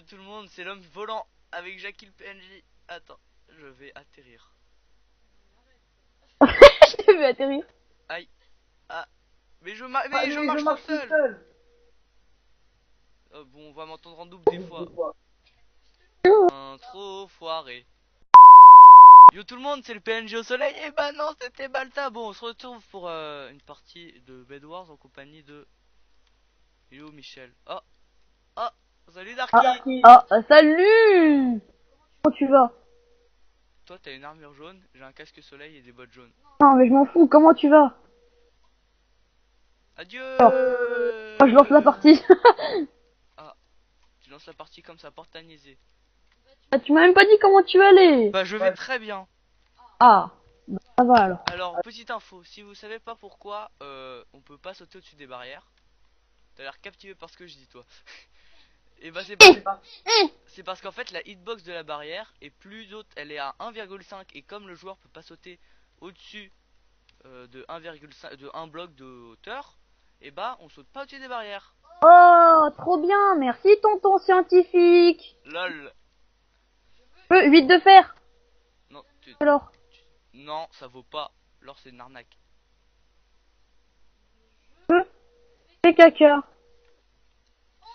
tout le monde, c'est l'homme volant avec Jackie le PNJ. Attends, je vais atterrir. Je t'ai vu atterrir. Aïe. Ah. Mais je marche tout seul. Bon, on va m'entendre en double des fois. Un trop foiré. Yo tout le monde, c'est le PNJ au soleil. Et bah non, c'était Balta. Bon, on se retrouve pour une partie de Bed Wars en compagnie de Yo Michel. Oh, oh, salut Darky. Salut. Comment tu vas? Toi, t'as une armure jaune, j'ai un casque soleil et des bottes jaunes. Non, mais je m'en fous. Comment tu vas? Adieu. Alors, moi, je lance la partie. Ah, tu lances la partie comme ça, porte à niaiser. Bah, tu m'as même pas dit comment tu allais. Bah, je vais très bien. Ah, bah, ça va alors. Alors, petite info, si vous savez pas pourquoi on peut pas sauter au-dessus des barrières, t'as l'air captivé par ce que je dis, toi. Et bah, c'est parce qu'en fait, la hitbox de la barrière est plus haute, elle est à 1,5 et comme le joueur peut pas sauter au-dessus de 1,5 de 1 bloc de hauteur, et bah, on saute pas au-dessus des barrières. Oh, trop bien. Merci, tonton scientifique. Lol. 8 de fer. Non, Alors. non, ça vaut pas. Alors, c'est une arnaque. C'est caca.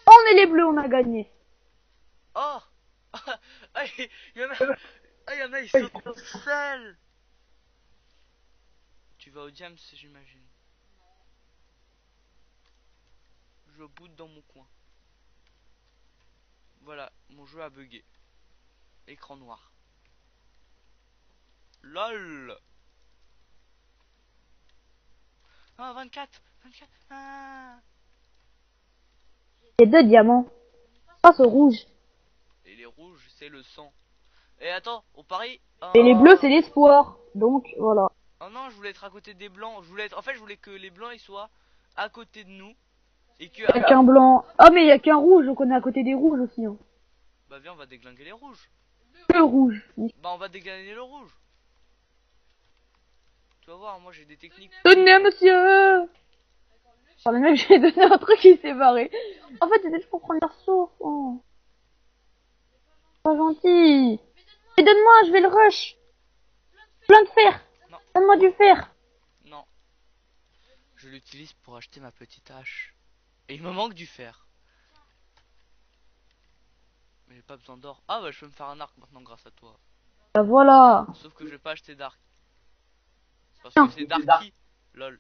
On est les bleus, on a gagné. Oh. Ah, il y en a. Ah, il y en a, ils sautent tout seuls. Tu vas au Diams, j'imagine. Je boot dans mon coin. Voilà, mon jeu a bugué. Écran noir. LOL. Ah, 24. 24. Ah. Il y a 2 diamants. Passe au rouge. Et les rouges, c'est le sang. Et attends, on parie. Et les bleus, c'est l'espoir. Donc, voilà. Oh non, je voulais être à côté des blancs. En fait, je voulais que les blancs ils soient à côté de nous. Et que. Il y a qu'un blanc. Ah, mais il y a qu'un rouge, donc on est à côté des rouges aussi. Hein. Bah, viens, on va déglinguer les rouges. Le rouge. Bah, on va déglinguer le rouge. Tu vas voir, moi j'ai des techniques. Donnez à monsieur. Oh, le mec, j'ai donné un truc, il s'est barré. En fait, c'était juste pour prendre l'arceau. Oh. Pas gentil. Mais donne-moi, je vais le rush. Plein de fer. Non. Donne-moi du fer. Non. Je l'utilise pour acheter ma petite hache. Et il me manque du fer. Mais j'ai pas besoin d'or. Ah bah je peux me faire un arc maintenant grâce à toi. Bah voilà. Sauf que je vais pas acheter d'arc. Parce que c'est Darky. Lol.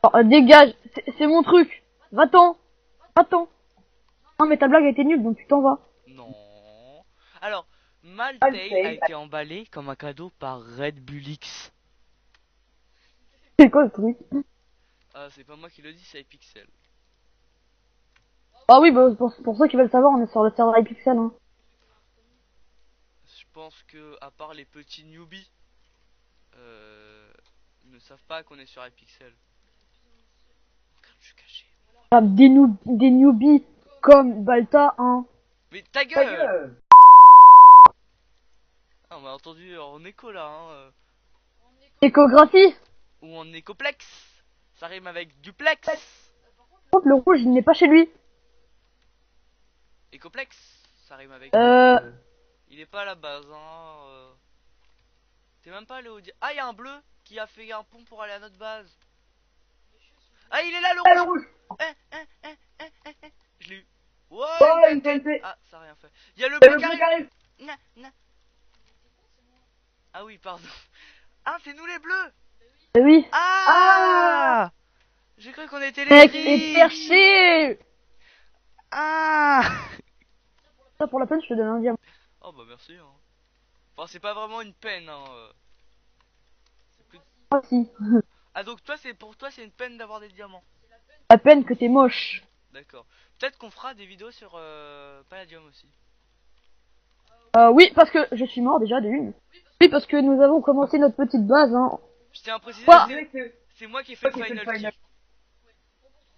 Oh, dégage. C'est mon truc. Va-t'en. Va-t'en. Non, mais ta blague a été nulle, donc tu t'en vas. Non. Alors, Maltail a été emballé comme un cadeau par Red Bull X. C'est quoi le truc? Ah, c'est pas moi qui le dis, c'est iPixel. Ah oui, bah, pour ceux qui veulent savoir, on est sur le serveur iPixel. Hein. Je pense que, à part les petits newbies, ne savent pas qu'on est sur iPixel. Regarde, je suis caché. Ah, des newbies comme Balta, hein. Mais ta gueule! Ah, on m'a entendu en écho là, hein. Échographie. Ou en écoplex. Ça rime avec duplex. Par contre, le rouge, il n'est pas chez lui. Écoplex, ça rime avec. Euh... Il est pas à la base, hein. T'es même pas allé au. Ah, il y a un bleu qui a fait un pont pour aller à notre base. Ah, il est là le rouge. Je l'ai eu. Ouais, ah, ça a rien fait. Il y a le bleu qui arrive. Ah oui, pardon. Ah, c'est nous les bleus. Oui. Ah, j'ai cru qu'on était les Mec, gris. et cherché. Ah. Ça, pour la peine, je te donne un diamant. Oh bah merci. Hein. Enfin, c'est pas vraiment une peine. Hein. Plus... Ah si. Ah donc toi, pour toi, c'est une peine d'avoir des diamants. La peine que t'es moche. D'accord. Peut-être qu'on fera des vidéos sur Palladium aussi. Oui, parce que je suis mort déjà d'une. Oui, parce que nous avons commencé notre petite base. Hein. Je tiens à préciser Quoi que c'est moi qui ai fait le final kill.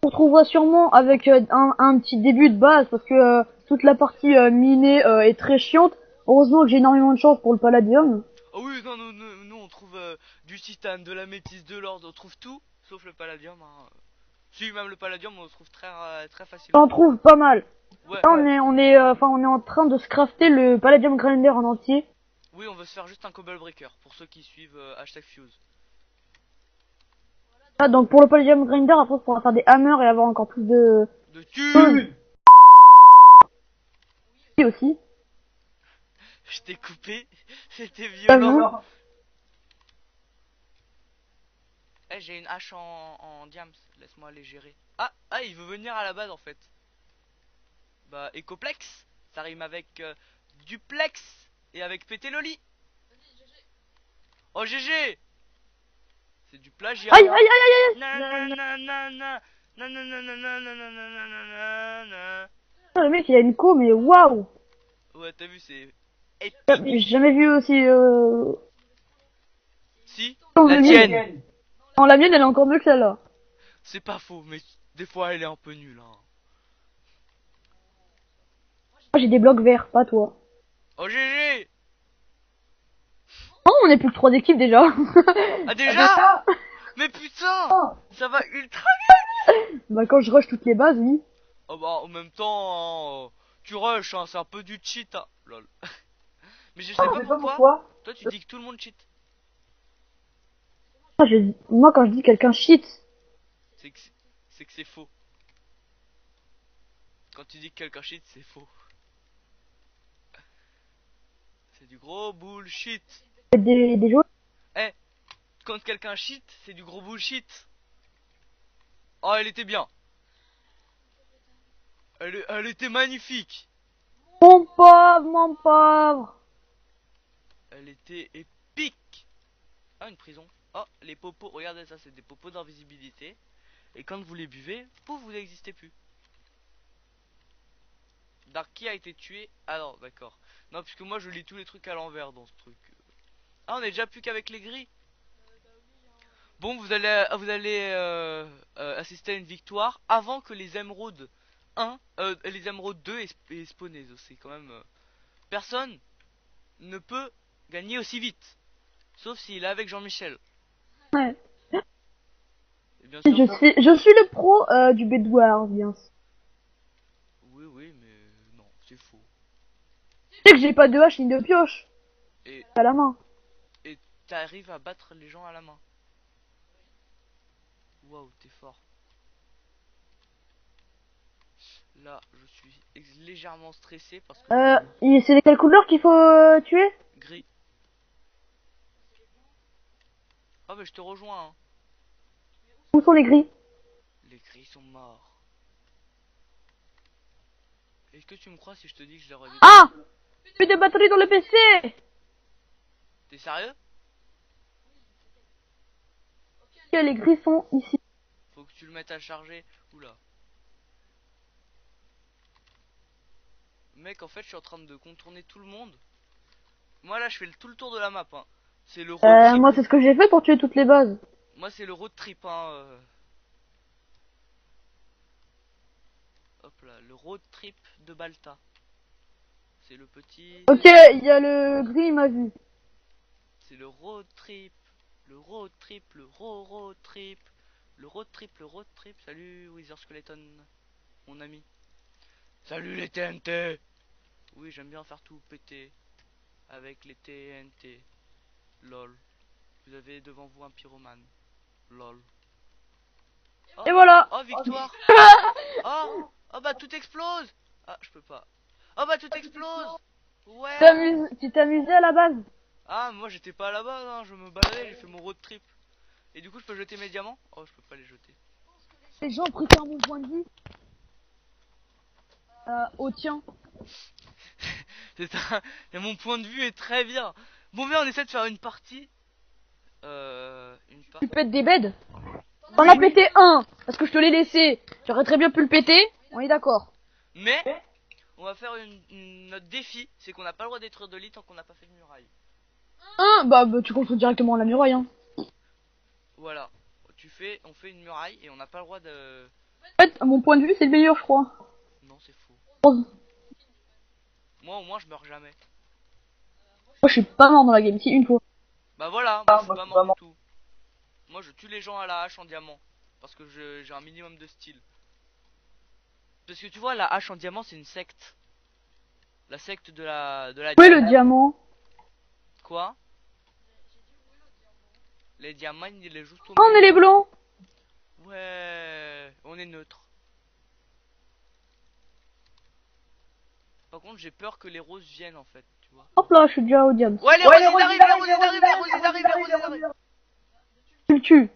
On retrouvera sûrement avec un petit début de base, parce que toute la partie minée est très chiante. Heureusement que j'ai énormément de chance pour le palladium. Oh oui, non, nous on trouve du titane, de la métisse, de l'or, on trouve tout, sauf le palladium. Hein. Si, même le palladium, on le trouve très facilement. J'en trouve pas mal. Ouais. Là, on est en train de se crafter le Palladium Grinder en entier. Oui, on veut se faire juste un cobble breaker pour ceux qui suivent hashtag Fuse. Ah, donc pour le Palladium Grinder, après, on pourra faire des hammers et avoir encore plus de... De thunes. Oui, aussi. Je t'ai coupé, c'était T'as violent. vu? Eh, j'ai une hache en diams, laisse-moi les gérer. Ah, il veut venir à la base en fait. Bah, Ecoplex, ça rime avec duplex et avec péter le lit. Oh, GG. C'est du plagiat. Aïe, aïe, aïe, aïe, aïe. Nananana, nananana. Putain, le mec, il a une co, mais waouh. Ouais, t'as vu, c'est J'ai jamais vu aussi, Si, dans la le tienne. mien. Non, la mienne, elle est encore mieux que celle-là. C'est pas faux, mais des fois elle est un peu nulle. Hein. Moi, j'ai des blocs verts, pas toi. Oh, GG. Oh, on est plus que 3 équipes déjà. Ah, déjà. Mais putain, ça va ultra. Bah, quand je rush toutes les bases, oui. Oh bah en même temps, tu rush, hein, c'est un peu du cheat, hein. Lol. Mais je sais pas pourquoi. Toi tu dis que tout le monde cheat. Moi, quand je dis quelqu'un cheat, C'est que c'est faux. Quand tu dis que quelqu'un cheat, c'est faux. C'est du gros bullshit. c'est des joueurs. Eh, quand quelqu'un cheat, c'est du gros bullshit. Oh, elle était bien. Elle était magnifique. Mon pauvre, mon pauvre. Elle était épique. Ah, une prison. Oh, les popos, regardez ça, c'est des popos d'invisibilité. Et quand vous les buvez, pouf, vous n'existez plus. Darky a été tué. Ah non, d'accord. Non, puisque moi je lis tous les trucs à l'envers dans ce truc. Ah, on est déjà plus qu'avec les gris. Bon, vous allez assister à une victoire avant que les émeraudes 1, les émeraudes 2 aient spawné. C'est quand même... personne ne peut gagner aussi vite. Sauf s'il est avec Jean-Michel. Ouais. Et bien sûr... Je suis le pro du Bedwars, bien sûr. Oui, mais non, c'est faux. Tu sais que j'ai pas de hache ni de pioche. Et À la main. t'arrives à battre les gens à la main. Waouh, t'es fort. Là, je suis légèrement stressé parce que... C'est de quelle couleur qu'il faut tuer? Gris. Ah, mais je te rejoins, hein. Où sont les gris? Les gris sont morts. Est-ce que tu me crois si je te dis que je les aurais dit? Ah! Plus de batterie dans le PC! T'es sérieux? Ok, les gris sont ici. Faut que tu le mettes à charger. Oula. Mec, en fait, je suis en train de contourner tout le monde. Moi, là, je fais tout le tour de la map, hein. C'est le road trip. Moi, c'est ce que j'ai fait pour tuer toutes les bases. Moi, c'est le road trip, hein. Hop là, le road trip de Balta. C'est le petit... Ok, il y a le gris, il m'a vu. C'est le road trip. Le road trip, le road trip. Le road trip, le road trip. Salut, Wither Skeleton, mon ami. Salut les TNT. Oui, j'aime bien faire tout péter avec les TNT. Lol. Vous avez devant vous un pyromane. Lol. Oh, Et voilà. oh, victoire. Oh, oh bah tout explose. Ah, je peux pas. Oh bah tout explose. Ouais. Tu t'es amusé à la base? Ah, moi j'étais pas là-bas, hein. Je me baladais, j'ai fait mon road trip. Et du coup, je peux jeter mes diamants? Oh, je peux pas les jeter. Les gens préfèrent mon point de vue au tien. C'est ça. Et mon point de vue est très bien. Bon, mais on essaie de faire une partie. Une Tu partie. pètes des beds? T'en as pété un, parce que je te l'ai laissé. Tu aurais très bien pu le péter. On est d'accord. Mais on va faire notre défi, c'est qu'on n'a pas le droit de détruire de lit tant qu'on n'a pas fait de muraille. Bah, tu construis directement la muraille, hein. Voilà. On fait une muraille et on n'a pas le droit de... En fait, à mon point de vue, c'est le meilleur, je crois. Non, c'est faux. Moi, Moi, au moins, je meurs jamais. je suis pas mort dans la game, si, une fois. Bah voilà, moi je suis pas mort du tout. Moi je tue les gens à la hache en diamant. Parce que j'ai un minimum de style. Parce que tu vois, la hache en diamant, c'est une secte. La secte de la Où est le diamant. diamant? Quoi? Les diamants, il est juste au Ah, on est les milieu. blancs. Ouais, on est neutre. Par contre, j'ai peur que les roses viennent en fait, tu vois. Hop là, je suis déjà au diamant. Ouais, les roses, ils arrivent, les roses, ils arrivent, les roses, ils arrivent, les roses, ils arrivent. Tu le tues.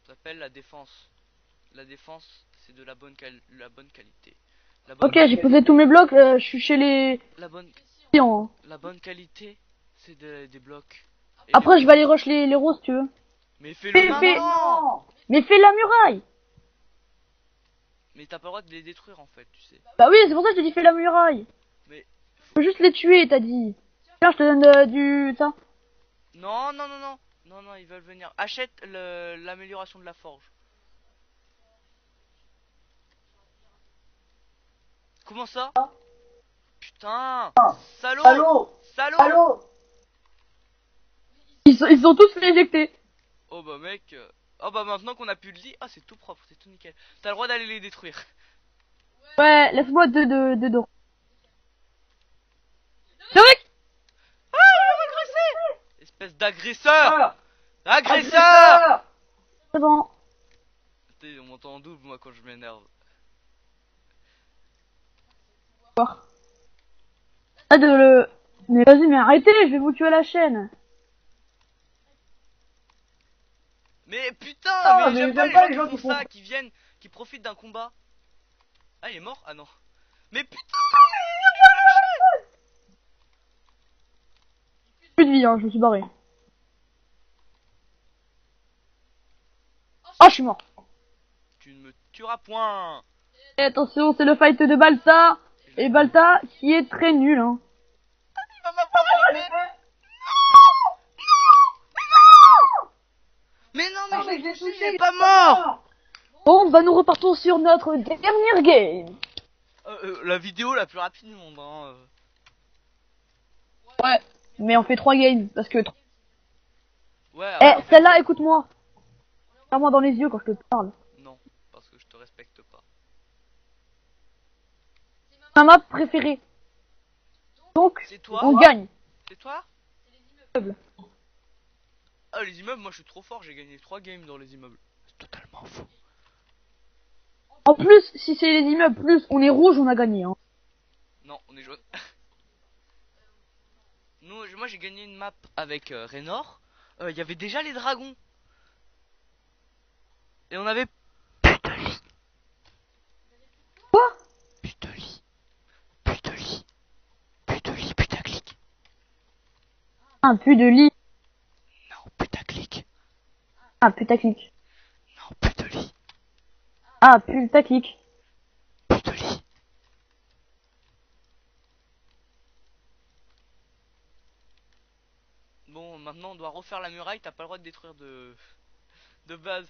Ça s'appelle la défense. La défense, c'est de la bonne qualité. Ok, j'ai posé tous mes blocs, je suis chez les La bonne, clients. la bonne qualité, c'est des blocs. Et Après, des je vais roses. aller rush les roses, si tu veux. Mais fais-le Fais- maintenant. Mais fais la muraille. Mais t'as pas le droit de les détruire en fait, tu sais. Bah oui, c'est pour ça que je te dis fais la muraille. Mais Faut juste les tuer, t'as dit. Tiens, je te donne du... ça. non, non, non, non, non, non, ils veulent venir. Achète l'amélioration de la forge. Comment ça? Putain, salaud, salaud. Ils sont tous éjectés. Oh bah mec, oh bah maintenant qu'on a plus de lit, ah c'est tout propre, c'est tout nickel. T'as le droit d'aller les détruire. Ouais, laisse-moi deux d'or. Le mec. Ah, il m'a agressé. Espèce d'agresseur. Agresseur. C'est bon. Putain, on m'entend en double moi quand je m'énerve. Ah, de le... Mais vas-y, mais arrêtez, je vais vous tuer à la chaîne. Mais putain, mais j'aime pas les gens qui font font ça, qui viennent, qui profitent d'un combat. Ah il est mort? Ah non. Mais putain. Plus de vie, hein, je me suis barré. Ah, je suis mort. Tu ne me tueras point. Et attention, c'est le fight de Balta. Et Balta qui est très nul, hein. Il va m'avoir à l'épée. Mais non, mais je l'ai touché, il est pas mort. Bon, bah nous repartons sur notre dernière game. La vidéo la plus rapide du monde, hein. Ouais. Mais on fait 3 games, parce que... Ouais, Eh, après, celle-là, écoute-moi. Regarde-moi dans les yeux quand je te parle. non, parce que je te respecte pas. Ma map préférée. Donc, C'est toi? on gagne. C'est toi? Immeuble. Ah, les immeubles, moi je suis trop fort, j'ai gagné 3 games dans les immeubles. C'est totalement faux. En plus, si c'est les immeubles, plus on est rouge, on a gagné, hein. Non, on est jaune. Moi j'ai gagné une map avec Raynor. Il y avait déjà les dragons. Et on avait plus de lit. Quoi? Plus de lit. Plus de lit. Plus de lit, putaclic. Un plus de lit. Non, putaclic. Ah, putaclic. Non, plus de lit. Ah, putaclic. Plus de lit. Bon, maintenant on doit refaire la muraille, t'as pas le droit de détruire de base.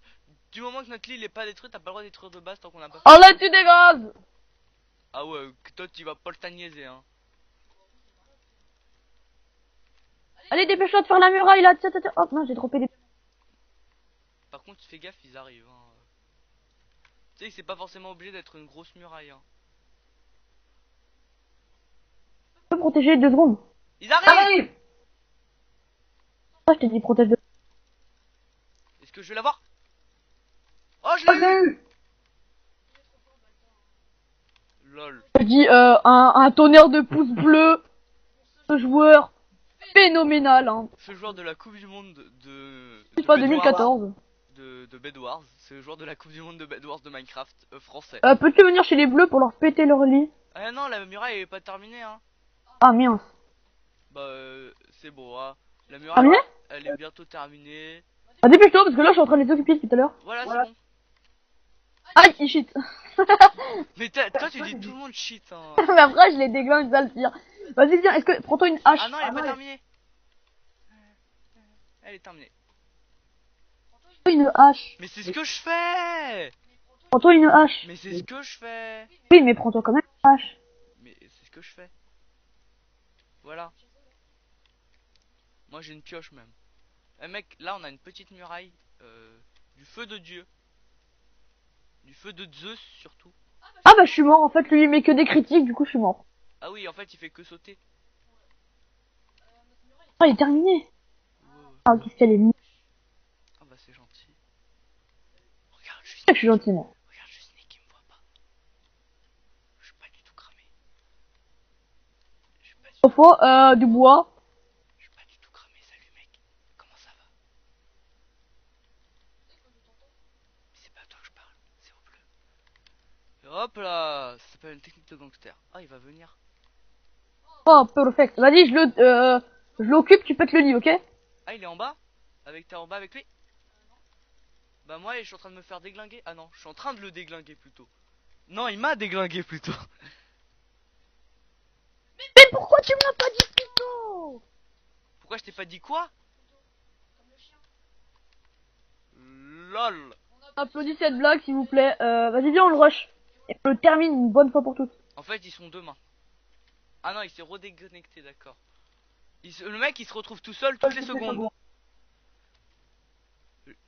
Du moment que notre lit il est pas détruit, t'as pas le droit de détruire de base tant qu'on n'a pas fait. Oh là, tu dégages. Ah ouais, que toi tu vas pas le tagniaiser hein. Allez, dépêche-toi de faire la muraille, là. Tiens, tiens, tiens. Oh, non, j'ai droppé des... Par contre, fais gaffe, ils arrivent hein. Tu sais que c'est pas forcément obligé d'être une grosse muraille hein. Je peux protéger 2 secondes. Ils arrivent. Ah, je t'ai dit protège de... Est-ce que je vais l'avoir? Oh, je l'ai eu. Lol. Je dis, un tonnerre de pouces bleus. Ce joueur phénoménal, hein. Ce joueur de la Coupe du Monde de C'est pas Bed Wars, 2014. de Bed Wars, c'est le joueur de la Coupe du Monde de Bed Wars de Minecraft français. Peux-tu venir chez les bleus pour leur péter leur lit? Ah non, la muraille est pas terminée hein. Ah, mince. Bah c'est beau hein. La muraille Terminé? elle est bientôt terminée. Ah, dépêche-toi, parce que là, je suis en train de les occuper depuis tout à l'heure. Voilà, c'est bon. Aïe, il shit. Mais toi tu dis tout le monde shit hein. Mais après, je les déglingue, ça le pire. Vas-y, viens, est-ce que... Prends-toi une hache. Ah non, elle est pas terminée. Elle est terminée. Prends-toi une hache. Mais c'est ce que je fais. Prends-toi une hache. Mais c'est ce que je fais. Oui, mais prends-toi quand même une hache. Mais c'est ce que je fais. Voilà. Moi j'ai une pioche même. Eh mec, là on a une petite muraille du feu de Dieu. Du feu de Zeus surtout. Ah bah je suis mort en fait, lui il met que des critiques, du coup je suis mort. Ah oui, en fait il fait que sauter. Ah il est terminé. Wow. Ah qu'est-ce qu'elle est mise. Ah bah c'est gentil. Regarde juste Je suis Nick. gentil moi. Regarde juste Nick, il me voit pas. Je suis pas du tout cramé. Je suis pas du, Au fond, du bois. je suis pas du tout cramé. Salut mec. Comment ça va? Mais c'est pas à toi que je parle, c'est au bleu. Et hop là, ça s'appelle une technique de gangster. Ah il va venir. Oh perfect. Vas-y je l'occupe, tu pètes le lit, ok? Ah il est en bas? T'es en bas avec lui? Bah moi je suis en train de me faire déglinguer. Ah non, je suis en train de le déglinguer plutôt. Non, il m'a déglingué plutôt. Mais pourquoi tu me l'as pas dit plus tôt? Pourquoi je t'ai pas dit quoi? LOL. Applaudis cette blague s'il vous plaît. Vas-y viens on le rush. Et on le termine une bonne fois pour toutes. En fait ils sont deux mains. Ah non il s'est redéconnecté, d'accord. Le mec il se retrouve tout seul toutes les secondes.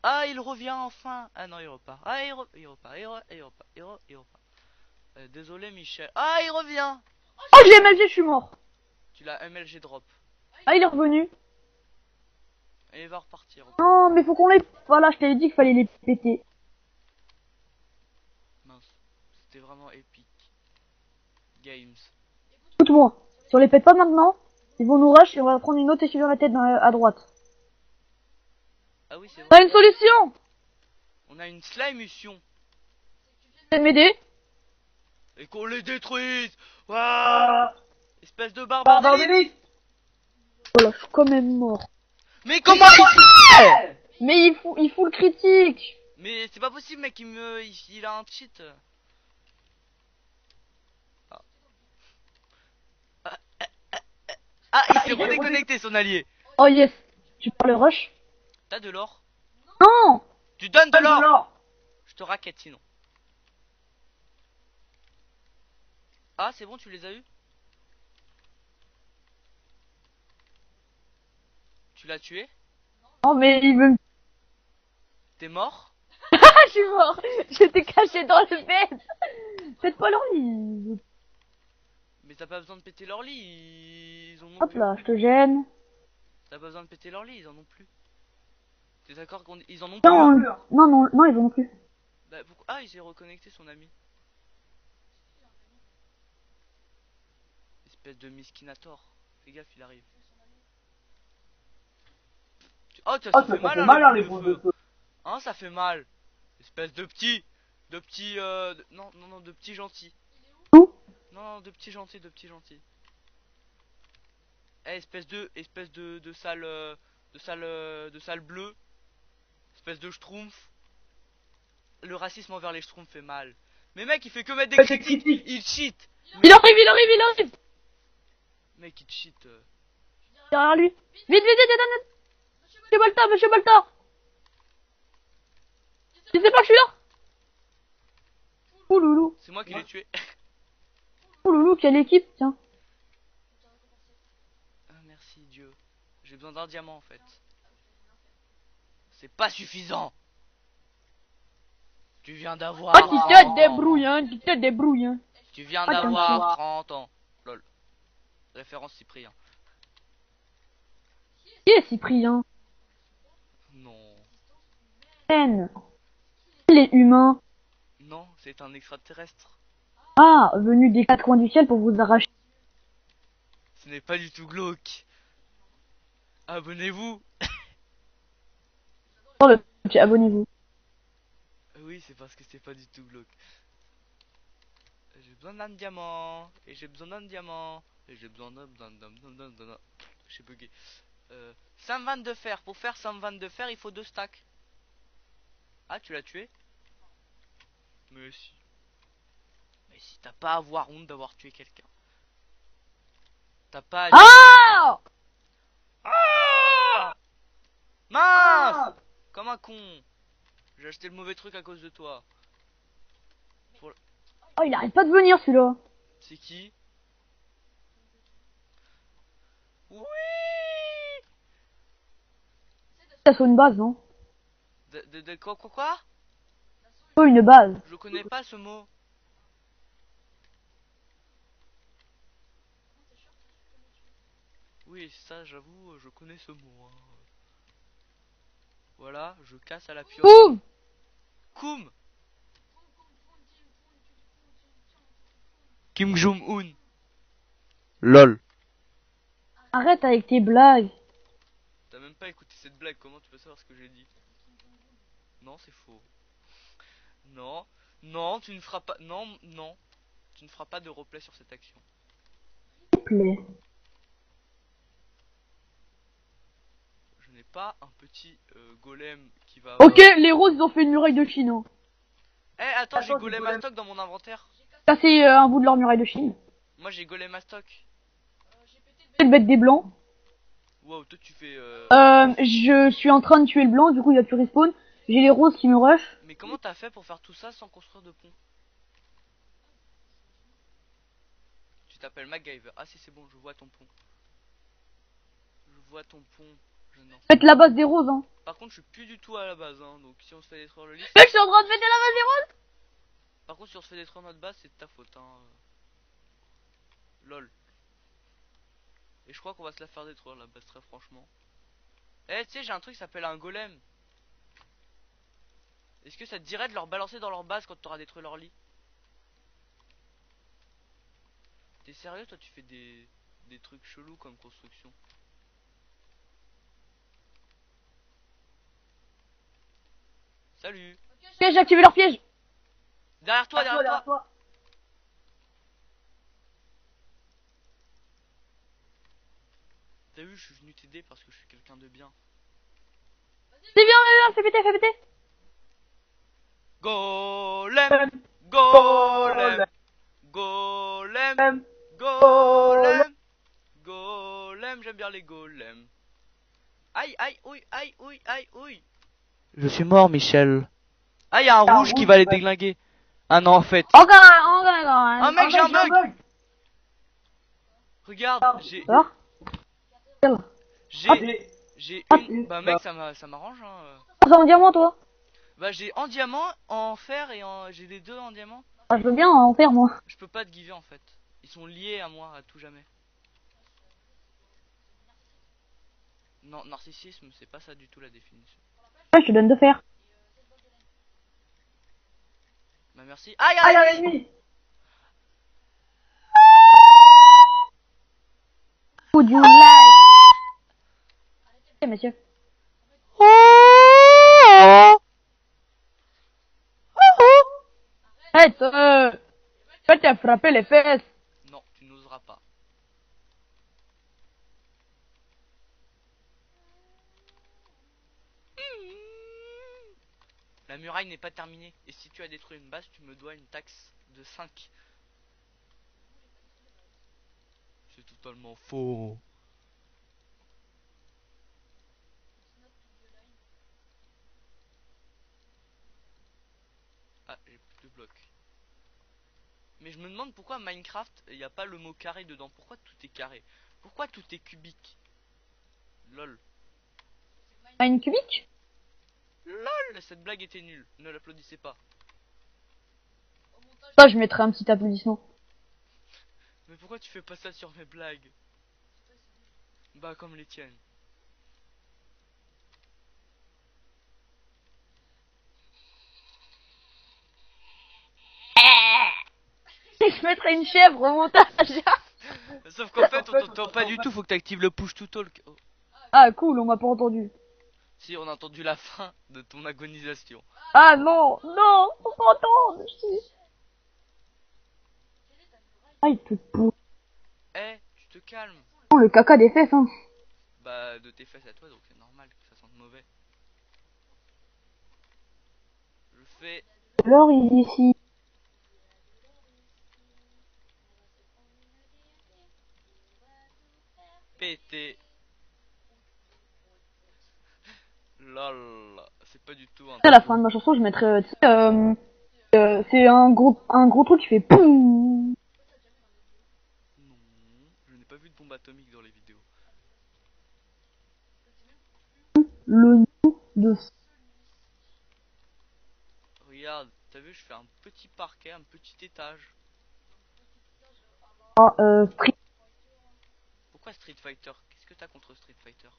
Ah il revient enfin. Ah non il repart. Ah il repart. Il repart. Il repart. Désolé Michel. Ah il revient. Oh j'ai MLG, je suis mort. Tu l'as MLG drop. Ah il est revenu. Et il va repartir. Non mais faut qu'on les... Voilà, je t'avais dit qu'il fallait les péter. Mince. C'était vraiment épique. Games. Écoute-moi, si on les pète pas maintenant, ils vont nous rush et on va prendre une autre issue dans la tête à droite. Ah oui c'est T'as vrai. une solution? On a une slime mission. Tu veux m'aider? Et qu'on les détruise. Waouh. Espèce de barbare d'élite. Voilà, je suis quand même mort. Mais comment il fait? Mais il fout le critique. Mais c'est pas possible mec, il a un cheat. Ah, ah il s'est redéconnecté son allié. Oh yes. Tu parles rush? T'as de l'or? Non. Tu donnes de l'or. Je te raquette sinon. Ah c'est bon tu les as eu? Tu l'as tué? Oh mais il veut... T'es mort? Ah je suis mort. J'étais caché dans le bed. Faites pas leur lit. Mais t'as pas besoin de péter leur lit, ils en ont Hop plus. là, je te gêne. T'as pas besoin de péter leur lit, ils en ont plus. T'es d'accord qu'ils en ont plus? Non, non, ils vont plus. Bah pourquoi? Ah il s'est reconnecté son ami. Espèce de miskinator. Fais gaffe il arrive. Oh ça fait mal hein, les boules de feu. Hein ça fait mal. Espèce de petit. Non, de petit gentil. Où? Non, de petit gentil, de petit gentil. Eh, espèce de sale, de sale bleu. Espèce de schtroumpf. Le racisme envers les schtroumpfs fait mal. Mais mec, il fait que mettre des critiques. Il cheat. Il arrive, il arrive, il arrive. Mec, il cheat. Derrière lui. Vite, vite, vite, Monsieur Baltar. Tu sais pas que je suis là? Ouh loulou. C'est moi qui l'ai tué. Ouh loulou, quelle équipe, tiens. Ah, merci Dieu. J'ai besoin d'un diamant en fait. C'est pas suffisant. Tu viens d'avoir. Ah, tu te débrouilles, hein, tu te débrouilles, hein. Tu viens Ah, d'avoir 30 ans. Lol. Référence Cyprien. Qui est Cyprien? Non. N. Il est humain. Non, c'est un extraterrestre. Ah, venu des quatre coins du ciel pour vous arracher. Ce n'est pas du tout glauque. Abonnez-vous. Oh, abonnez-vous. Oui, c'est parce que c'est pas du tout glauque. J'ai besoin d'un diamant. Et j'ai besoin d'un diamant. Et j'ai besoin d'un... J'ai bugué. 120 de fer. Pour faire 120 de fer, il faut 2 stacks. Ah, tu l'as tué? Mais si. Mais si, t'as pas à avoir honte d'avoir tué quelqu'un. T'as pas à... Ah! Ah mince. Comme un con. J'ai acheté le mauvais truc à cause de toi. Oh, il arrête pas de venir, celui-là. C'est qui? Oui. D'assaut une base, non? De quoi? Oh, une base. Je connais pas ce mot. Oui, ça, j'avoue, je connais ce mot. Hein. Voilà, je casse à la pioche. Boum! Koum! Kim Jong-un. LOL. Arrête avec tes blagues. T'as même pas écouté cette blague, comment tu peux savoir ce que j'ai dit? Non, c'est faux. Non, non, tu ne feras pas. Non, non, tu ne feras pas de replay sur cette action. S'il te plaît. Je n'ai pas un petit golem qui va. Ok, les roses, ils ont fait une muraille de Chine. Hein. Eh, attends, j'ai golem à stock dans mon inventaire. Casser un bout de leur muraille de Chine. Moi, j'ai golem à stock. Le bête des blancs. Wow, toi, tu fais. Je suis en train de tuer le blanc, du coup il a pu respawn. J'ai les roses qui me rush. Mais comment t'as fait pour faire tout ça sans construire de pont? Tu t'appelles MacGyver. Ah, si, c'est bon, je vois ton pont. Je vois ton pont. Faites la base des roses, hein. Par contre, je suis plus du tout à la base, hein. Donc, si on se fait détruire le lit. Mec, je suis en train de fêter la base des roses. Par contre, si on se fait détruire notre base, c'est de ta faute, hein. LOL. Et je crois qu'on va se la faire détruire la base, très franchement. Eh, tu sais, j'ai un truc qui s'appelle un golem. Est-ce que ça te dirait de leur balancer dans leur base quand tu auras détruit leur lit? T'es sérieux, toi, tu fais des trucs chelous comme construction. Salut. Ok, j'ai activé leur piège. Derrière toi, derrière toi. T'as vu, je suis venu t'aider parce que je suis quelqu'un de bien. C'est bien, fais péter, fais péter. Golem, golem, golem, golem, golem, j'aime bien les golems. Aïe, aïe, ouille, aïe, ouille, aïe, ouille. Je suis mort, Michel. Ah, il y a un rouge qui va les déglinguer. Ah non, en fait. Encore un. Ah, mec, j'ai un bug. Regarde, j'ai une. Bah, mec, ça m'arrange, hein. C'est en diamant, toi? Bah, j'ai en diamant, en fer et en. J'ai les deux en diamant. Ah, je veux bien en faire, moi. Je peux pas te giver en fait. Ils sont liés à moi à tout jamais. Non, narcissisme, c'est pas ça du tout la définition. Ouais, je te donne de faire. Bah merci. Aïe, aïe, aïe. Would you like? Ok, monsieur. Arrête, je vais te frapper les fesses. Non, tu n'oseras pas. La muraille n'est pas terminée. Et si tu as détruit une base, tu me dois une taxe de 5. C'est totalement faux. Ah, j'ai plus de blocs. Mais je me demande pourquoi Minecraft, il n'y a pas le mot carré dedans. Pourquoi tout est carré? Pourquoi tout est cubique? LOL. Une cubique? LOL, cette blague était nulle. Ne l'applaudissez pas. Ça, je mettrai un petit applaudissement. Mais pourquoi tu fais pas ça sur mes blagues? Bah, comme les tiennes. Je mettrai une chèvre au montage. Sauf qu'en fait, on t'entend pas du tout, faut que t'actives le push to talk. Oh. Ah, cool, on m'a pas entendu. Si, on a entendu la fin de ton agonisation. Ah non, non, faut pas entendre. Ah, il te pourrit. Eh, tu te calmes. Oh, le caca des fesses, hein. Bah, de tes fesses à toi, donc c'est normal que ça sente mauvais. Je fais... Alors, il est ici. péter. Lol, c'est pas du tout un... À la fin de ma chanson, je mettrai, c'est un gros truc qui fait poum. Non, je n'ai pas vu de bombe atomique dans les vidéos. Le 2. Regarde, t'as vu, je fais un petit parquet, un petit étage. Ah, Street. Pourquoi Street Fighter? Qu'est-ce que t'as contre Street Fighter?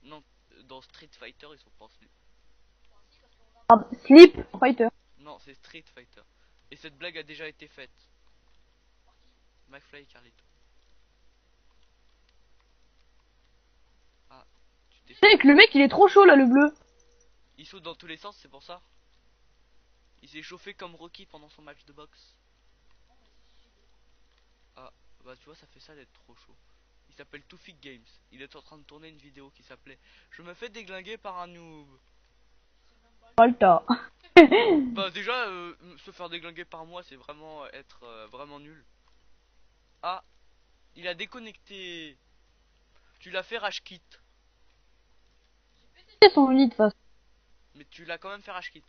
Non, dans Street Fighter, ils sont pas en slip. Ah, Sleep Fighter. Non, c'est Street Fighter. Et cette blague a déjà été faite. McFly et Carlito. Ah, tu t'es Tu sais que le mec il est trop chaud là, le bleu. Il saute dans tous les sens, c'est pour ça. Il s'est chauffé comme Rocky pendant son match de boxe. Ah, bah tu vois, ça fait ça d'être trop chaud. Il s'appelle Toufik Games. Il est en train de tourner une vidéo qui s'appelait Je me fais déglinguer par un noob. Pas le tas. Bah déjà, se faire déglinguer par moi, c'est vraiment être vraiment nul. Ah, il a déconnecté. Tu l'as fait rage quit. C'est son lit de face. Mais tu l'as quand même fait rage quit.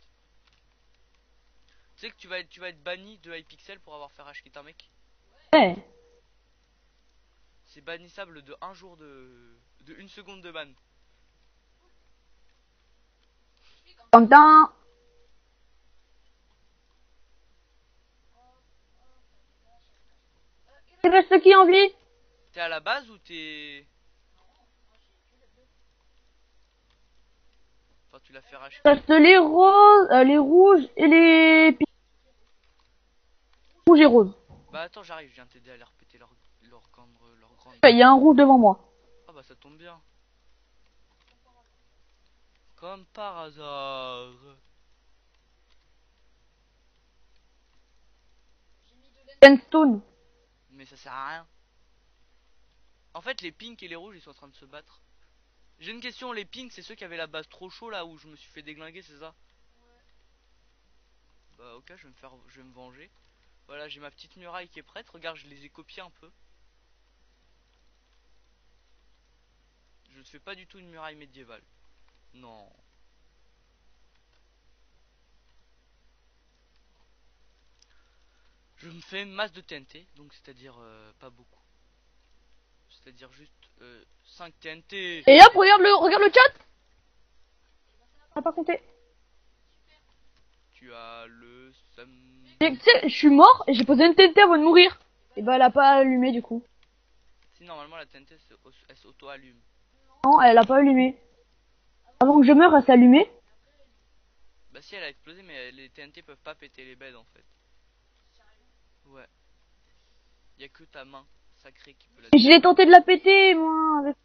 Tu sais que tu vas être banni de Hypixel pour avoir fait rage quit un mec. Ouais. C'est bannissable de 1 jour de 1 seconde de ban. Tintin. Il reste qui en vie? T'es à la base ou t'es... Enfin tu l'as fait rage Il quit. reste les roses, les rouges et les rouges et roses. Bah attends, j'arrive, je viens t'aider à les répéter leur grande... Il y a un rouge devant moi. Ah bah ça tombe bien. Comme par hasard. Sandstone. Mais ça sert à rien. En fait les pinks et les rouges ils sont en train de se battre. J'ai une question, les pinks c'est ceux qui avaient la base trop chaud là où je me suis fait déglinguer, c'est ça? Bah ok, je vais me venger. Voilà, j'ai ma petite muraille qui est prête, regarde je les ai copiés un peu. Je ne fais pas du tout une muraille médiévale. Non. Je me fais masse de TNT, donc c'est-à-dire pas beaucoup. C'est-à-dire juste 5 TNT. Et hop, regarde le chat. On a pas compté. Tu as le sam... Tu sais, je suis mort et j'ai posé une TNT avant de mourir. Et bah elle a pas allumé du coup. Si normalement la TNT elle s'auto-allume. Non, elle a pas allumé. Avant que je meure, elle s'est allumée. Bah si elle a explosé mais les TNT peuvent pas péter les beds en fait. Ouais. Y a que ta main sacrée qui peut la... Et je l'ai tenté de la péter, moi. Avec...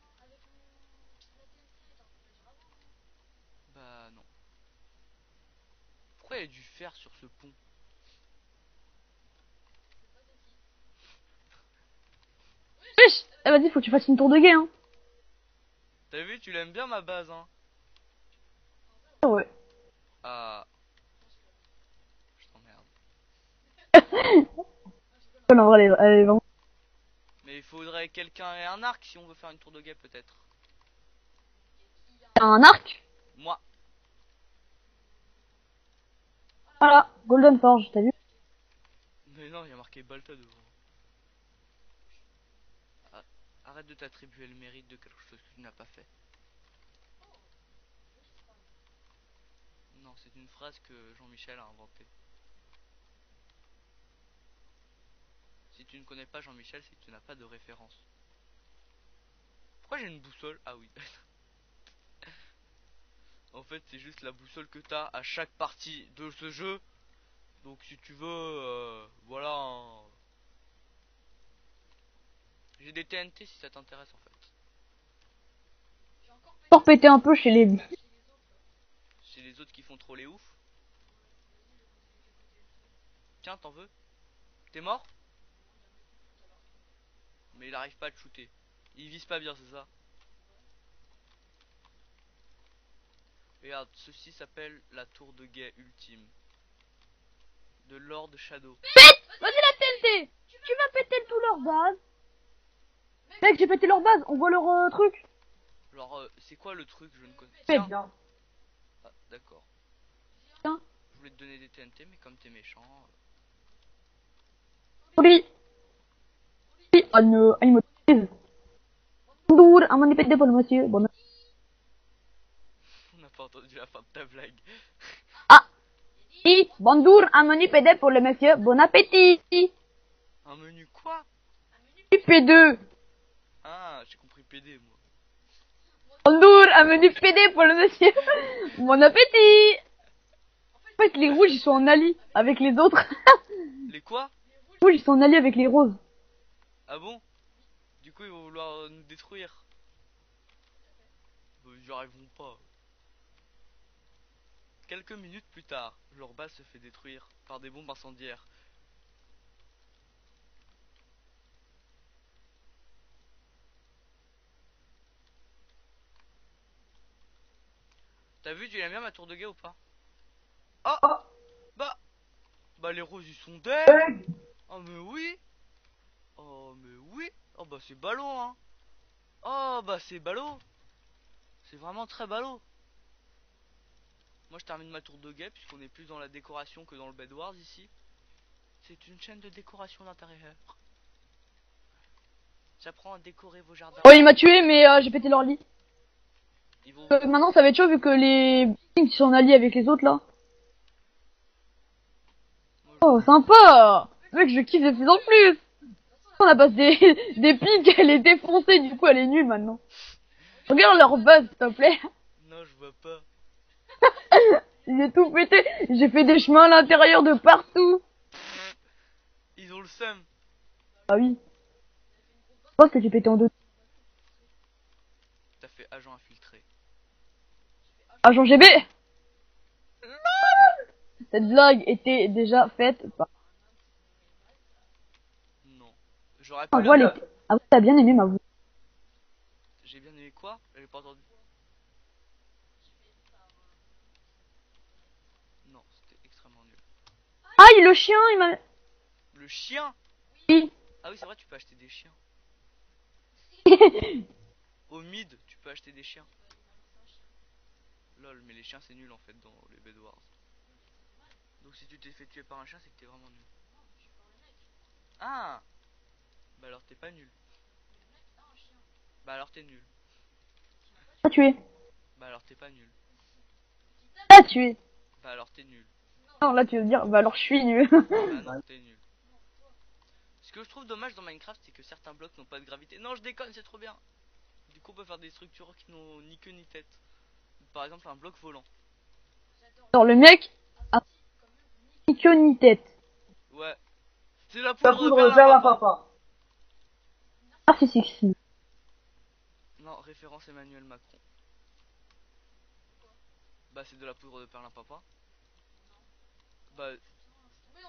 Bah non. Pourquoi il y a du fer sur ce pont? Wesh. Eh vas-y, faut que tu fasses une tour de guet, hein. T'as vu, tu l'aimes bien ma base hein? Ah ouais. Ah. Je t'emmerde. Non, elle est vraiment... Mais il faudrait quelqu'un et un arc si on veut faire une tour de guet peut-être. T'as un arc. Moi. Voilà, Golden Forge, t'as vu? Mais non, il y a marqué Balta devant. Ah, arrête de t'attribuer le mérite de quelque chose que tu n'as pas fait. Non, c'est une phrase que Jean-Michel a inventée. Si tu ne connais pas Jean-Michel, c'est que tu n'as pas de référence. Pourquoi j'ai une boussole? Ah oui. En fait, c'est juste la boussole que t'as à chaque partie de ce jeu. Donc si tu veux, voilà. Hein. J'ai des TNT si ça t'intéresse en fait. Pour péter un peu chez les... Chez les autres qui font trop les ouf. Tiens, t'en veux? T'es mort? Mais il arrive pas à te shooter. Il vise pas bien, c'est ça? Regarde, ceci s'appelle la tour de guet ultime. De Lord Shadow. Pète. Vas-y la TNT. Tu vas péter tout leur base. Mec, j'ai pété leur base, on voit leur truc. Alors, c'est quoi le truc? Je ne connais pas. Pète. Tiens. Ah, d'accord. Tiens. Je voulais te donner des TNT, mais comme t'es méchant. Sorry. Un motive. Bonjour, un manipule de monsieur. Bon. pas entendu la fin de ta blague. Ah. Bonjour, un menu PD pour le monsieur. Bon appétit. Un menu quoi? P2. Ah, j'ai compris PD moi. Bonjour, un menu PD pour le monsieur. Bon appétit. En fait, les rouges, ils sont en allié avec les autres. Les quoi? Les rouges, ils sont en allié avec les roses. Ah bon? Du coup ils vont vouloir nous détruire. Ils y arriveront pas. Quelques minutes plus tard, leur base se fait détruire par des bombes incendiaires. T'as vu, tu l'aimes bien ma tour de guet ou pas? Oh! Bah les roses ils sont dead! Oh mais oui! Oh mais oui! Oh bah c'est ballot hein! Oh bah c'est ballot! C'est vraiment très ballot! Moi je termine ma tour de guet puisqu'on est plus dans la décoration que dans le Bedwars ici. C'est une chaîne de décoration d'intérieur. J'apprends à décorer vos jardins. Oh, il m'a tué, mais j'ai pété leur lit. Ils vont... Maintenant, ça va être chaud vu que les qui sont en allié avec les autres là. Oh, sympa! Mec, je kiffe de plus en plus! On a passé des pics, elle est défoncée, du coup elle est nulle maintenant. Regarde leur buzz, s'il te plaît. Non, je vois pas. J'ai tout pété, j'ai fait des chemins à l'intérieur de partout. Ils ont le seum. Ah oui. Je pense que j'ai pété en deux. T'as fait agent infiltré. Agent GB! Cette blague était déjà faite par... Non. J'aurais Ma pas voix, le... elle était... Ah, t'as bien aimé ma voix. J'ai bien aimé quoi? J'ai pas entendu. Non, c'était extrêmement nul. Aïe, le chien, il m'a... Le chien? Oui. Ah oui, c'est vrai, tu peux acheter des chiens. Au mid, tu peux acheter des chiens. Lol, mais les chiens c'est nul en fait dans les Bedwars. Donc si tu t'es fait tuer par un chien, c'est que t'es vraiment nul. Ah! Bah alors t'es pas nul. Bah alors t'es nul. T'as tué. Bah alors t'es pas nul. T'as tué. Bah alors t'es nul. Non, là tu veux dire, bah alors je suis nul. Bah non, t'es nul. Ce que je trouve dommage dans Minecraft, c'est que certains blocs n'ont pas de gravité. Non, je déconne, c'est trop bien. Du coup, on peut faire des structures qui n'ont ni queue ni tête. Par exemple, un bloc volant. Alors le mec a ni queue ni tête. Ouais. C'est la poudre de papa. Ah, c'est sexy. Non, référence Emmanuel Macron. Bah, c'est de la poudre de perlimpinpin. Bah,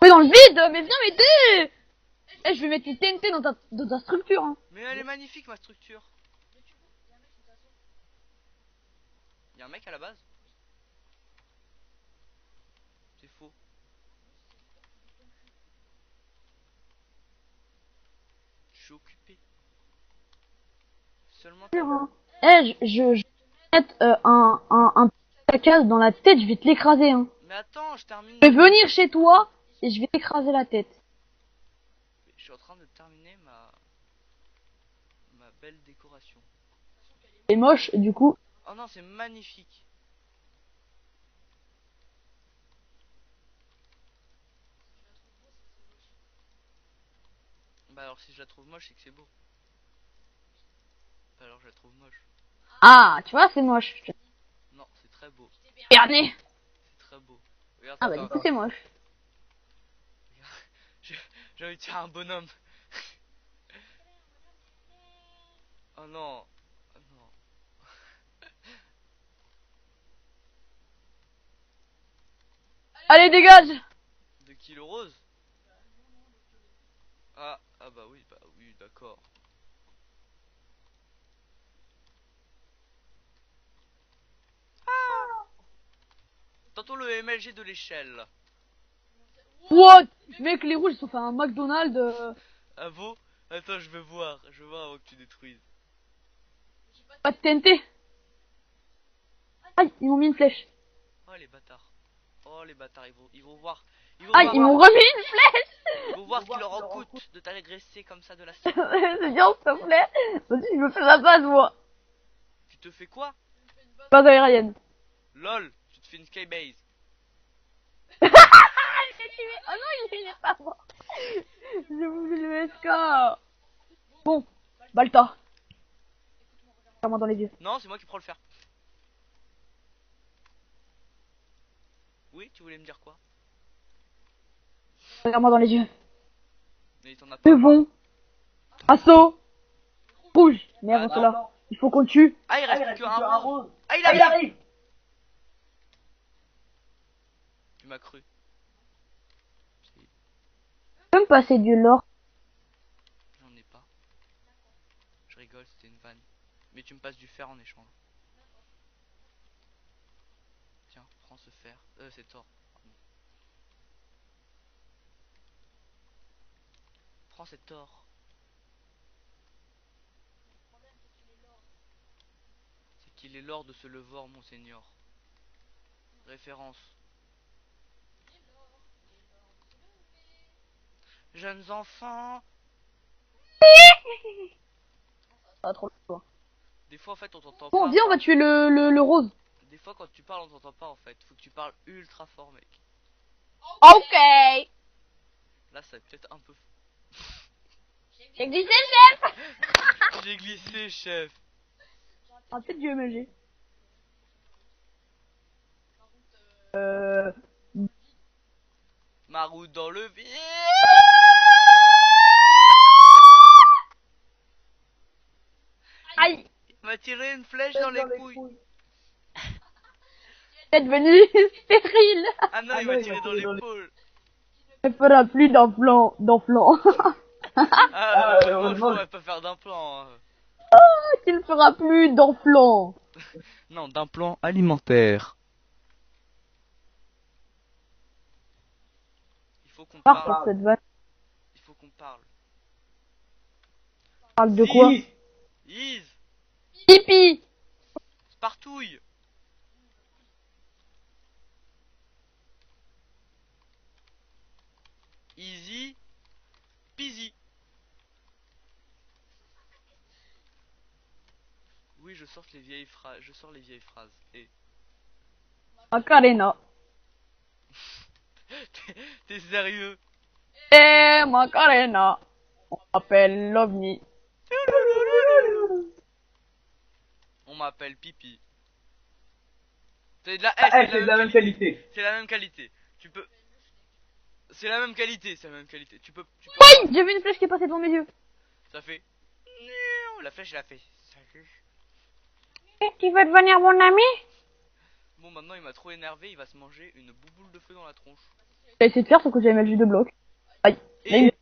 Oui, dans le vide, mais viens m'aider. Eh, je vais mettre une TNT dans ta structure. Hein. mais elle est magnifique ma structure. Y'a un mec à la base? C'est faux. Je suis occupé. Seulement. Eh, je vais mettre un cacasse dans la tête, je vais te l'écraser. Hein. Mais attends, je termine. Je vais venir chez toi et je vais t'écraser la tête. Je suis en train de terminer ma belle décoration. C'est moche, du coup. Oh non, c'est magnifique. Bah alors si je la trouve moche, c'est que c'est beau. Bah alors je la trouve moche. Ah, tu vois, c'est moche. Non, c'est très beau. Regardez. C'est très beau. Regarde Ah ça. bah du coup c'est moche. J'ai envie de faire un bonhomme. Oh non. Oh non. Allez, dégage. De qui le rose? Ah bah oui, d'accord. Tantôt le MLG de l'échelle. What? Mec, les rouges ils ont fait un McDonald's. Ah bon? Attends, je vais voir avant que tu détruises. Pas de TNT. Aïe, ils m'ont mis une flèche. Oh les bâtards. Oh les bâtards, ils vont voir. Aïe, ils m'ont remis une flèche. Ils vont voir ce qu'il leur en coûte de t'agresser comme ça de la C'est bien, s'il te plaît. Vas-y, je me fais la base, moi. Tu te fais quoi? Base aérienne. LOL, tu te fais une skybase. Ah, je l'ai tué. Oh non, il est pas mort. J'ai voulu le SK. Bon, Balta. Regarde-moi dans les yeux. Non, c'est moi qui prends le fer. Oui, tu voulais me dire quoi? Regarde-moi dans les yeux. Mais t'en as pas. Devons. Assaut. Rouge. Mais Ah, avant non. cela, il faut qu'on le tue. Ah, il reste plus qu'un rose. Ah, il arrive. Tu m'as cru. Tu peux me passer du lore? J'en ai pas. Je rigole, c'était une vanne. Mais tu me passes du fer en échange. Tiens, prends ce fer. C'est tort. Pardon. Prends cet or. C'est qu'il est l'or de ce levor, monseigneur. Référence. Jeunes enfants. Ça va trop loin. Des fois, en fait, on t'entend Bon, pas. viens, on va tuer le rose. Des fois, quand tu parles, on t'entend pas, en fait. Faut que tu parles ultra fort, mec. Ok. Là, ça va peut-être un peu... J'ai glissé, chef. J'ai glissé, chef. Ah, peut-être du MLG. Ma route dans le vide. Aïe. Il m'a tiré une flèche dans les couilles. C'est devenu stérile. Ah non, il m'a tiré dans l'épaule. Ne fera plus d'enflant. Ah, heureusement, je pourrais pas faire d'implant. Hein. Tu ne feras plus d'enflant. Non, d'implant alimentaire. Il faut qu'on Parle parle. cette vanne. Il faut qu'on parle. Parle de quoi? Ease. Pipi. Spartouille. Easy. Peasy. Oui, je sors les vieilles phrases. Je sors les vieilles phrases. Et Macarena. t'es sérieux? Eh, Macarena. On m'appelle l'OVNI. On m'appelle Pipi. C'est de la, c'est de la même qualité. C'est la même qualité. Tu peux. C'est la même qualité. C'est la même qualité. Tu peux. Aïe, j'ai vu une flèche qui est passée devant mes yeux. Ça fait. La flèche, elle a fait. Salut. Tu veux devenir mon ami? Bon, maintenant il m'a trop énervé. Il va se manger une bouboule de feu dans la tronche. J'ai essayé de faire sauf que j'avais MLG de bloc. Aïe. Et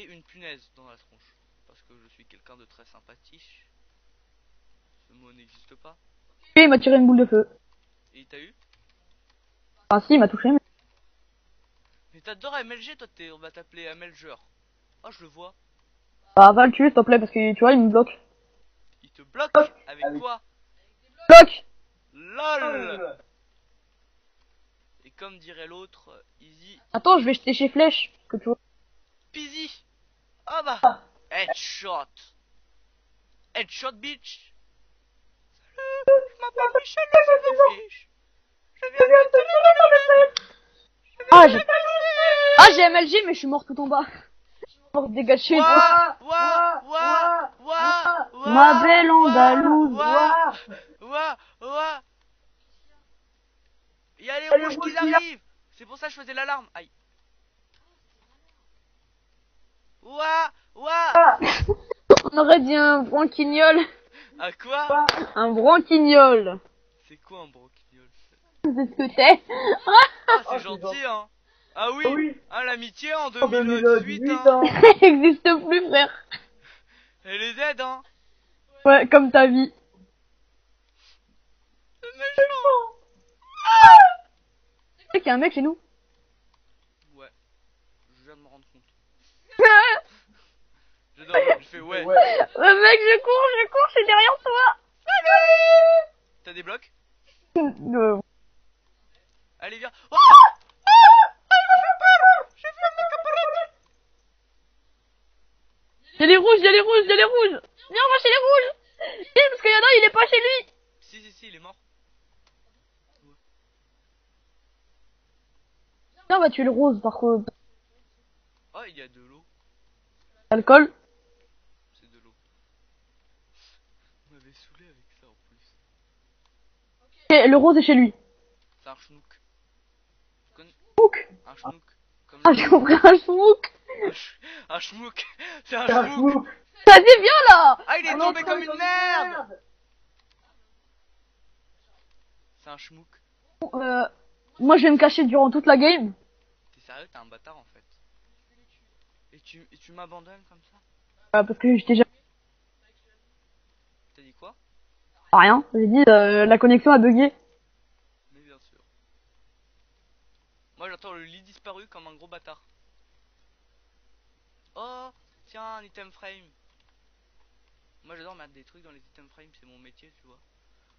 une punaise dans la tronche. Parce que je suis quelqu'un de très sympathique. Ce mot n'existe pas. Et il m'a tiré une boule de feu. Et il t'a eu? Enfin si, il m'a touché. Mais t'adores MLG, toi, on va t'appeler MLGer. Oh, je le vois. Bah va le tuer s'il te plaît parce que tu vois il me bloque. Il te bloque? Avec quoi? Bloc. LOL. Et comme dirait l'autre, easy Attends, je vais jeter chez flèche. Que tu vois. peasy. Ah bah. Headshot. Headshot, bitch. Salut, je m'appelle Michel le Silverfish. Je viens de te donner la tête. Ah j'ai MLG mais je suis mort tout en bas. Mort dégagé. Ma belle Andalouse. Il y a les rouges qui arrivent. C'est pour ça que je faisais l'alarme. Aïe. On aurait dit un branquignol. À quoi? Un branquignol. C'est quoi un broquignol? C'est ce que t'es. Ah, c'est gentil, hein. Ah oui, hein, l'amitié en 2018, hein. Ça n'existe plus frère. Et les aides, hein. Ouais, comme ta vie. C'est méchant. Tu sais qu'il y a un mec chez nous. Ouais, je viens de me rendre compte. J'adore, je fais ouais. Mec, je cours, je suis derrière toi. T'as des blocs? Euh, Allez, viens. Oh, il m'a fait peur. J'ai vu un mec apparaître. Y'a les rouges. Viens, on va chez les rouges. Vite, parce qu'il y en a, il est pas chez lui. Si, il est mort. Tiens, on va tuer le rose par contre. Oh, il y a de l'eau. Alcool. C'est de l'eau. On m'avait saoulé avec ça en plus. Et le rose est chez lui. C'est un schnook. Tu connais Schmouk. un schnook. Comme Ah, j'ai compris un schmouk. un schmook. C'est un schmook. Ça dit bien là. Ah, il est tombé comme une merde. C'est un schmook. Moi je vais me cacher durant toute la game. T'es sérieux, t'es un bâtard en fait. Et tu m'abandonnes comme ça? Parce que j'étais déjà... T'as dit quoi? Rien. J'ai dit la connexion a bugué. Mais bien sûr. Moi j'entends le lit disparu comme un gros bâtard. Oh, tiens, un item frame. Moi j'adore mettre des trucs dans les item frames, c'est mon métier, tu vois.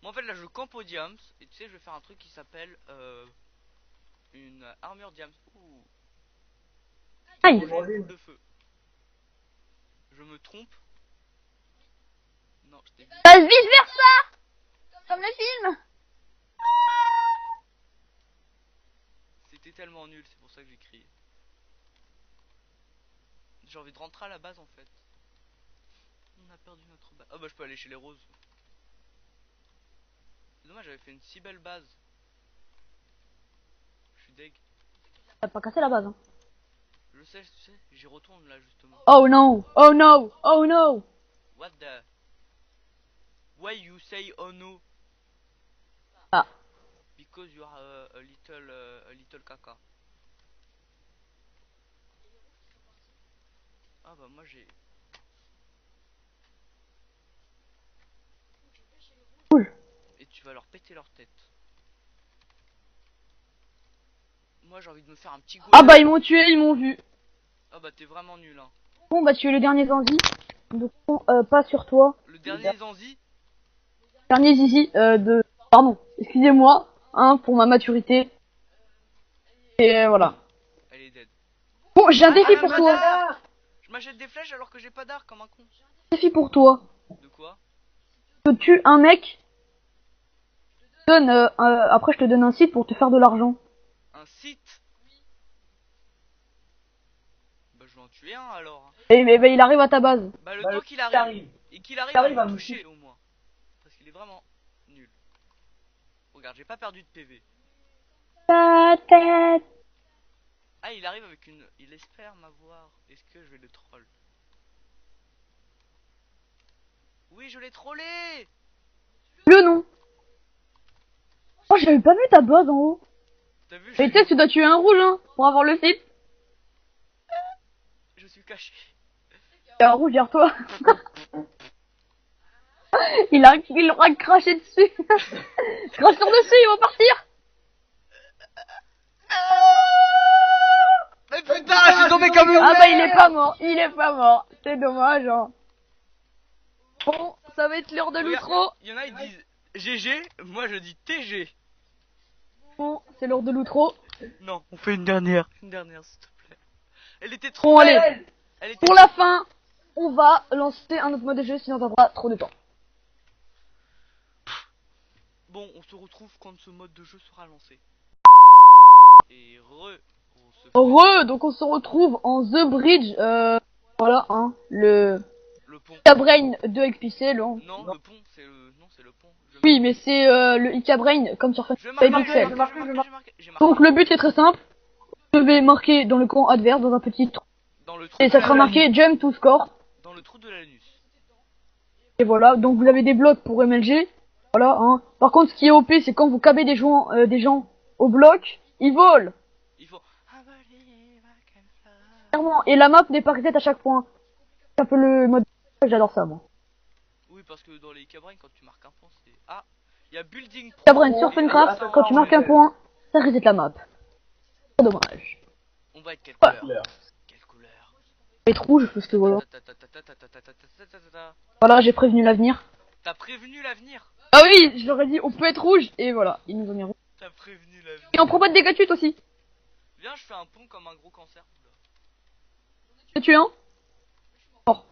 Moi en fait là je campe au diams. Et tu sais, je vais faire un truc qui s'appelle une armure diams. Ouh. Aïe. De feu. Je me trompe. Non, je t'ai dit. Vice versa. Comme le film. C'était tellement nul, c'est pour ça que j'ai crié. J'ai envie de rentrer à la base en fait. On a perdu notre base. Oh bah je peux aller chez les roses. C'est dommage, j'avais fait une si belle base. Je suis deg. T'as pas cassé la base. Hein. Je sais, tu sais, j'y retourne là justement. Oh no. Oh no. Oh no. What the... Why you say oh no? Ah. Because you are a little caca. Ah bah moi j'ai... Cool. Et tu vas leur péter leur tête. Moi j'ai envie de me faire un petit golem. Ah bah ils m'ont tué, ils m'ont vu. Ah bah t'es vraiment nul hein. Bon bah tu es le dernier Zanzi. Donc pas sur toi. Le dernier Zanzi. Dernier Zizi de... Pardon. Excusez-moi. Hein, pour ma maturité. Et voilà. Elle est dead. Bon, j'ai un défi Ah, pour pas toi. d'arc. Je m'achète des flèches alors que j'ai pas d'arc comme un con. Défi pour toi. De quoi? Je tue un mec. Après je te donne un site pour te faire de l'argent. Un site? Bah je vais en tuer un alors. Et mais il arrive à ta base. Bah le temps qu'il arrive. Et qu'il arrive à me toucher au moins. Parce qu'il est vraiment nul. Regarde, j'ai pas perdu de PV. Ta tête. Ah, il arrive avec une... Il espère m'avoir. Est-ce que je vais le troll? Oui, je l'ai trollé. Le nom. Oh, j'avais pas vu ta base en haut. T'as vu? Et tu sais, tu dois tuer un rouge, hein, pour avoir le site. Je suis caché. Il y a un rouge derrière toi. il aura craché dessus. Crache sur dessus, ils vont partir. Mais putain, je suis tombé comme une Ah merde. bah il est pas mort, il est pas mort. C'est dommage, hein. Bon, ça va être l'heure de l'outro. Il y en a, ils disent GG, moi je dis TG. Bon, c'est l'heure de l'outro. Non, on fait une dernière s'il te plaît. Elle était trop Bon, allez. belle. Elle était... Pour la fin, on va lancer un autre mode de jeu, sinon ça prendra trop de temps. Bon, on se retrouve quand ce mode de jeu sera lancé. Et Donc on se retrouve en The Bridge, voilà, hein, le pont. Ika Brain de XPC, Non, le pont, c'est le... Non, c'est le pont. Oui, mais c'est le Ika Brain, comme sur Je vais Facebook marquer, Pixel. j'ai marqué. Donc le but est très simple. Je vais marquer dans le camp adverse, dans un petit trou. Dans le trou Et de ça la- sera marqué Jump to Score. Dans le trou de l'anus. Et voilà, donc vous avez des blocs pour MLG. Voilà, hein. Par contre, ce qui est OP, c'est quand vous cabez des gens au bloc, ils volent. Il faut... Clairement. Et la map n'est pas reset à chaque point. C'est un peu le mode... J'adore ça, moi. Oui, parce que dans les cabrins, quand tu marques un point, c'est... Ah, il y a Building Pro. Cabren sur Funcraft, quand tu marques un point, ça reset la map. C'est dommage. On va être quelle couleur? Quelle couleur? Et rouge, parce que voilà. Ta, ta, ta, ta, ta, ta, ta, ta, ta, ta, ta, ta. Voilà, j'ai prévenu l'avenir. T'as prévenu l'avenir? Ah oui, je leur ai dit, on peut être rouge. Et voilà, ils nous ont mis rouge. T'as prévenu l'avenir. Et on prend pas de dégâts de chute aussi. Viens, je fais un pont comme un gros cancer. Tu tues un? Mort.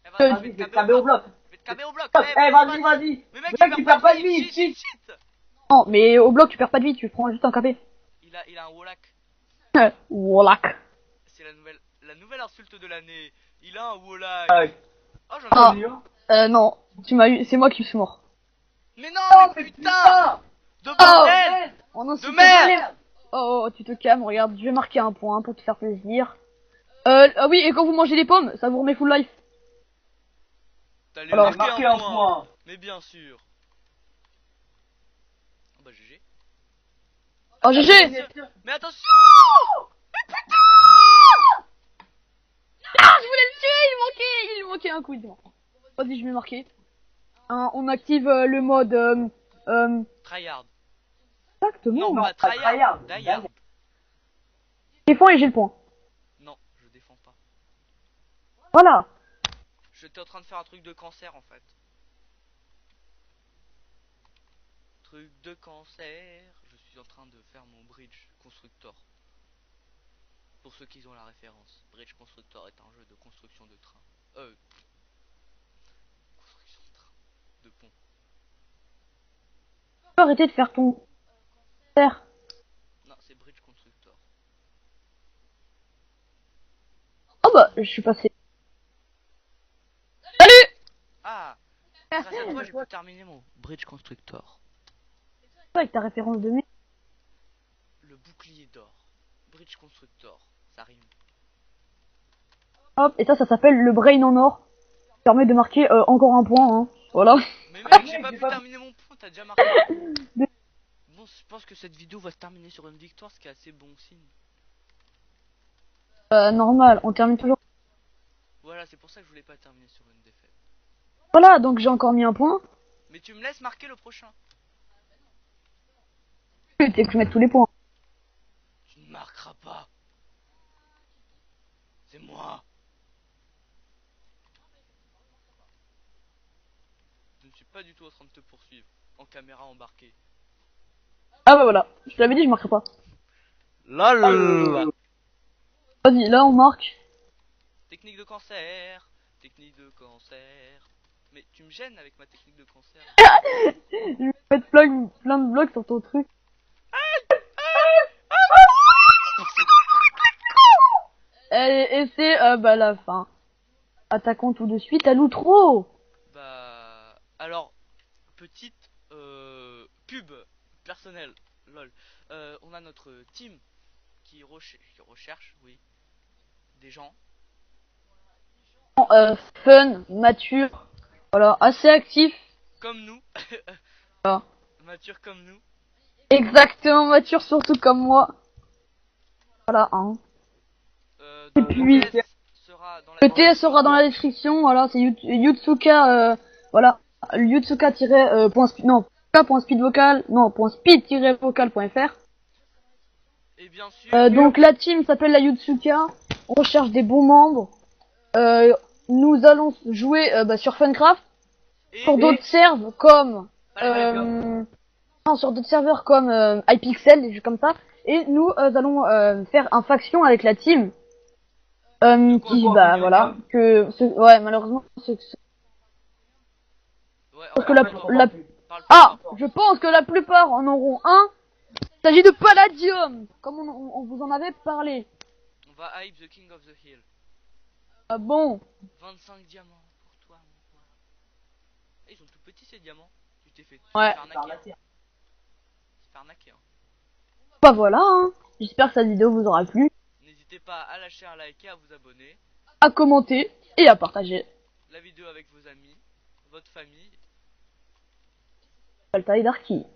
Eh, vas-y, Euh, je vais te Je vais te caber caber au au bloc. bloc. Je vais te caber au bloc. Eh, vas-y. Mais mec, Mec, tu perds pas de vie, shit. Non, mais au bloc, tu perds pas de vie, tu prends juste un KP. Il a un wallhack. Wallach. C'est la nouvelle insulte de l'année. Il a un Wallach. Ouais. Oh, j'en ai Ah. Salut, hein. Non, tu m'as eu, c'est moi qui suis mort. Mais non, Oh, mais putain de Oh. bordel Oh non, De s'il te merde. plaît. Oh, tu te calmes, regarde, je vais marquer un point pour te faire plaisir. Ah oui, et quand vous mangez des pommes, ça vous remet full life. T'allais Alors, marquer un point. Mais bien sûr. Oh bah GG. Oh GG. Mais attention. Ah, je voulais le tuer, il manquait un coup, il est mort. Vas-y, je vais marquer. On active le mode Tryhard. exactement. Non, pas tryhard. tryhard. Diehard. Défends et j'ai le point. Non, je défends pas. Voilà. J'étais en train de faire un truc de cancer en fait. Truc de cancer. Je suis en train de faire mon bridge constructor. Pour ceux qui ont la référence, Bridge Constructor est un jeu de construction de train. Construction de train. De pont. Tu peux arrêter de faire ton terre. Non, c'est Bridge Constructor. Oh bah, je suis passé. Salut. Ah, grâce à toi, j'ai pu terminer mon Bridge Constructor. Avec ta référence de mec. Le bouclier d'or. Bridge Constructor, ça rime. Hop, et ça s'appelle le brain en or. Ça permet de marquer encore un point, hein. Voilà. Mais mec, j'ai pas pu terminer mon point, t'as déjà marqué. Bon, je pense que cette vidéo va se terminer sur une victoire, ce qui est assez bon signe. Normal, on termine toujours. Voilà, c'est pour ça que je voulais pas terminer sur une défaite. Voilà, donc j'ai encore mis un point. Mais tu me laisses marquer le prochain. C'est que je mette tous les points. Tu ne marqueras pas. C'est moi. Je ne suis pas du tout en train de te poursuivre. En caméra embarquée. Ah bah voilà, je te l'avais dit, je marquerai pas. LOL. Vas-y, là on marque. Technique de cancer. Technique de cancer. Mais tu me gênes avec ma technique de cancer. Je vais mettre plein de blocs sur ton truc. Et c'est bah la fin. Attaquons tout de suite à l'outro. Bah... Alors, petite pub personnelle. LOL. On a notre team qui recherche, oui, des gens. Fun, mature, voilà, assez actif. Comme nous. Voilà. Mature comme nous. Exactement mature, surtout comme moi. Voilà, hein. Donc puis, le TS sera dans la Le TS sera dans la description, voilà, c'est Yutsuka, voilà, Yutsuka-point.speed, non, .speedvocal, non, .speed-vocal.fr. Et bien sûr. Donc la team s'appelle la Yutsuka, on recherche des bons membres. Nous allons jouer sur Funcraft, Et pour d'autres serveurs comme non, sur d'autres serveurs comme iPixel, des jeux comme ça. Et nous allons faire un faction avec la team. Qui bah voilà que ouais malheureusement ouais, parce que la parle plus ah fort. je pense que la plupart en auront un. Il s'agit de Palladium, comme on vous en avait parlé. On va hype the King of the Hill. Ah bon. 25 diamants pour toi, mon roi. Ils sont tout petits ces diamants. Tu t'es fait Ouais. arnaquer. Hein. Bah voilà, hein. J'espère que cette vidéo vous aura plu. N'hésitez pas à lâcher un like et à vous abonner. À commenter et à partager. La vidéo avec vos amis, votre famille. Altaï Darky.